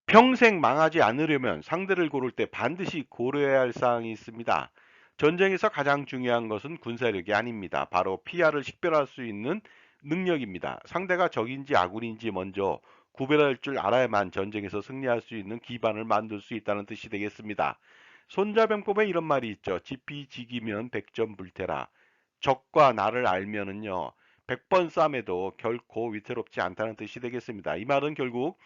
평생 망하지 않으려면 상대를 고를 때 반드시 고려해야 할 사항이 있습니다. 전쟁에서 가장 중요한 것은 군사력이 아닙니다. 바로 피하를 식별할 수 있는 능력입니다. 상대가 적인지 아군인지 먼저 구별할 줄 알아야만 전쟁에서 승리할 수 있는 기반을 만들 수 있다는 뜻이 되겠습니다. 손자병법에 이런 말이 있죠. 지피지기면 백전불태라. 적과 나를 알면은요, 100번 싸움에도 결코 위태롭지 않다는 뜻이 되겠습니다. 이 말은 결국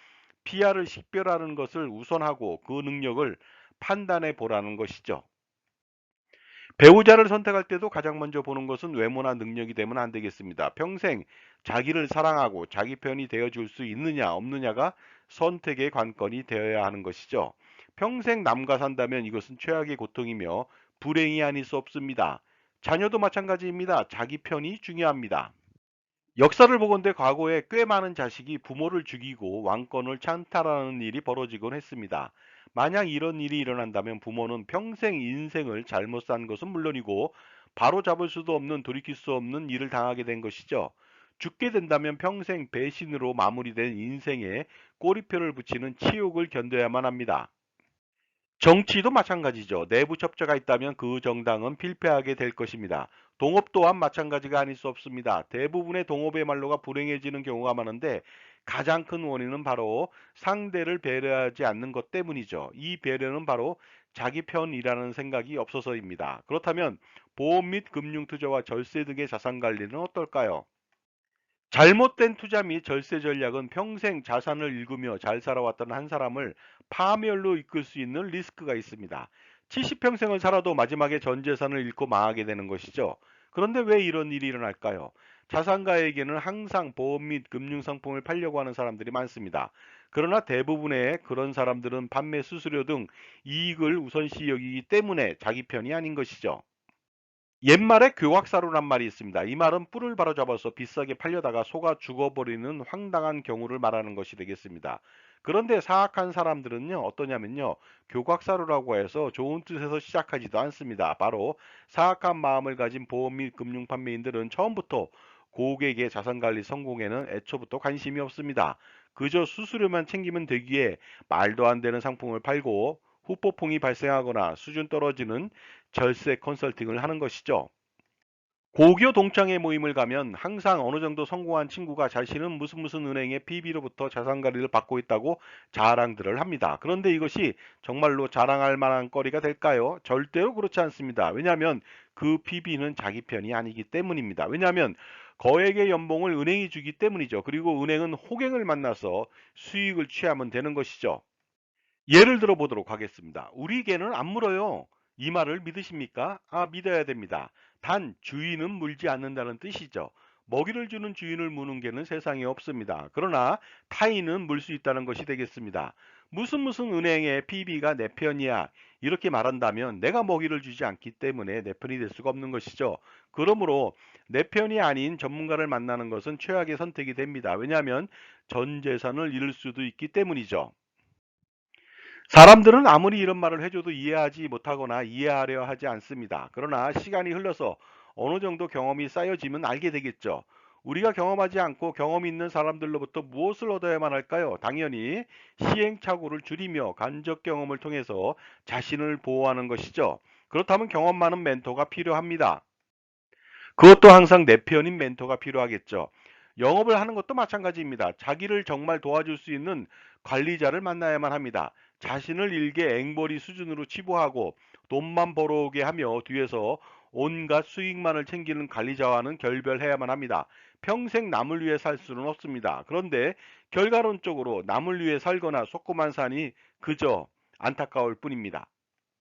피아를 식별하는 것을 우선하고 그 능력을 판단해 보라는 것이죠. 배우자를 선택할 때도 가장 먼저 보는 것은 외모나 능력이 되면 안 되겠습니다. 평생 자기를 사랑하고 자기 편이 되어줄 수 있느냐 없느냐가 선택의 관건이 되어야 하는 것이죠. 평생 남과 산다면 이것은 최악의 고통이며 불행이 아닐 수 없습니다. 자녀도 마찬가지입니다. 자기 편이 중요합니다. 역사를 보건대 과거에 꽤 많은 자식이 부모를 죽이고 왕권을 찬탈하는 일이 벌어지곤 했습니다. 만약 이런 일이 일어난다면 부모는 평생 인생을 잘못 산 것은 물론이고 바로 잡을 수도 없는 돌이킬 수 없는 일을 당하게 된 것이죠. 죽게 된다면 평생 배신으로 마무리된 인생에 꼬리표를 붙이는 치욕을 견뎌야만 합니다. 정치도 마찬가지죠. 내부 첩자가 있다면 그 정당은 필패하게 될 것입니다. 동업 또한 마찬가지가 아닐 수 없습니다. 대부분의 동업의 말로가 불행해지는 경우가 많은데 가장 큰 원인은 바로 상대를 배려하지 않는 것 때문이죠. 이 배려는 바로 자기 편이라는 생각이 없어서입니다. 그렇다면 보험 및 금융투자와 절세 등의 자산 관리는 어떨까요? 잘못된 투자 및 절세 전략은 평생 자산을 일구며 잘 살아왔던 한 사람을 파멸로 이끌 수 있는 리스크가 있습니다. 70평생을 살아도 마지막에 전 재산을 잃고 망하게 되는 것이죠. 그런데 왜 이런 일이 일어날까요? 자산가에게는 항상 보험 및 금융상품을 팔려고 하는 사람들이 많습니다. 그러나 대부분의 그런 사람들은 판매 수수료 등 이익을 우선시 여기기 때문에 자기 편이 아닌 것이죠. 옛말에 교각사루란 말이 있습니다. 이 말은 뿔을 바로잡아서 비싸게 팔려다가 속아 죽어버리는 황당한 경우를 말하는 것이 되겠습니다. 그런데 사악한 사람들은요, 어떠냐면요, 교각사루라고 해서 좋은 뜻에서 시작하지도 않습니다. 바로 사악한 마음을 가진 보험 및 금융 판매인들은 처음부터 고객의 자산관리 성공에는 애초부터 관심이 없습니다. 그저 수수료만 챙기면 되기에 말도 안 되는 상품을 팔고 후폭풍이 발생하거나 수준 떨어지는 절세 컨설팅을 하는 것이죠. 고교 동창회 모임을 가면 항상 어느 정도 성공한 친구가 자신은 무슨 은행의 PB로부터 자산 관리를 받고 있다고 자랑들을 합니다. 그런데 이것이 정말로 자랑할 만한 거리가 될까요? 절대로 그렇지 않습니다. 왜냐하면 그 PB는 자기 편이 아니기 때문입니다. 왜냐하면 거액의 연봉을 은행이 주기 때문이죠. 그리고 은행은 호갱을 만나서 수익을 취하면 되는 것이죠. 예를 들어 보도록 하겠습니다. 우리 개는 안 물어요. 이 말을 믿으십니까? 아, 믿어야 됩니다. 단 주인은 물지 않는다는 뜻이죠. 먹이를 주는 주인을 무는 개는 세상에 없습니다. 그러나 타인은 물 수 있다는 것이 되겠습니다. 무슨 은행의 PB가 내 편이야. 이렇게 말한다면 내가 먹이를 주지 않기 때문에 내 편이 될 수가 없는 것이죠. 그러므로 내 편이 아닌 전문가를 만나는 것은 최악의 선택이 됩니다. 왜냐하면 전 재산을 잃을 수도 있기 때문이죠. 사람들은 아무리 이런 말을 해줘도 이해하지 못하거나 이해하려 하지 않습니다. 그러나 시간이 흘러서 어느 정도 경험이 쌓여지면 알게 되겠죠. 우리가 경험하지 않고 경험 있는 사람들로부터 무엇을 얻어야만 할까요? 당연히 시행착오를 줄이며 간접 경험을 통해서 자신을 보호하는 것이죠. 그렇다면 경험 많은 멘토가 필요합니다. 그것도 항상 내 편인 멘토가 필요하겠죠. 영업을 하는 것도 마찬가지입니다. 자기를 정말 도와줄 수 있는 관리자를 만나야만 합니다. 자신을 일개 앵벌이 수준으로 치부하고 돈만 벌어오게 하며 뒤에서 온갖 수익만을 챙기는 관리자와는 결별해야만 합니다. 평생 남을 위해 살 수는 없습니다. 그런데 결과론적으로 남을 위해 살거나 속고만 사니 그저 안타까울 뿐입니다.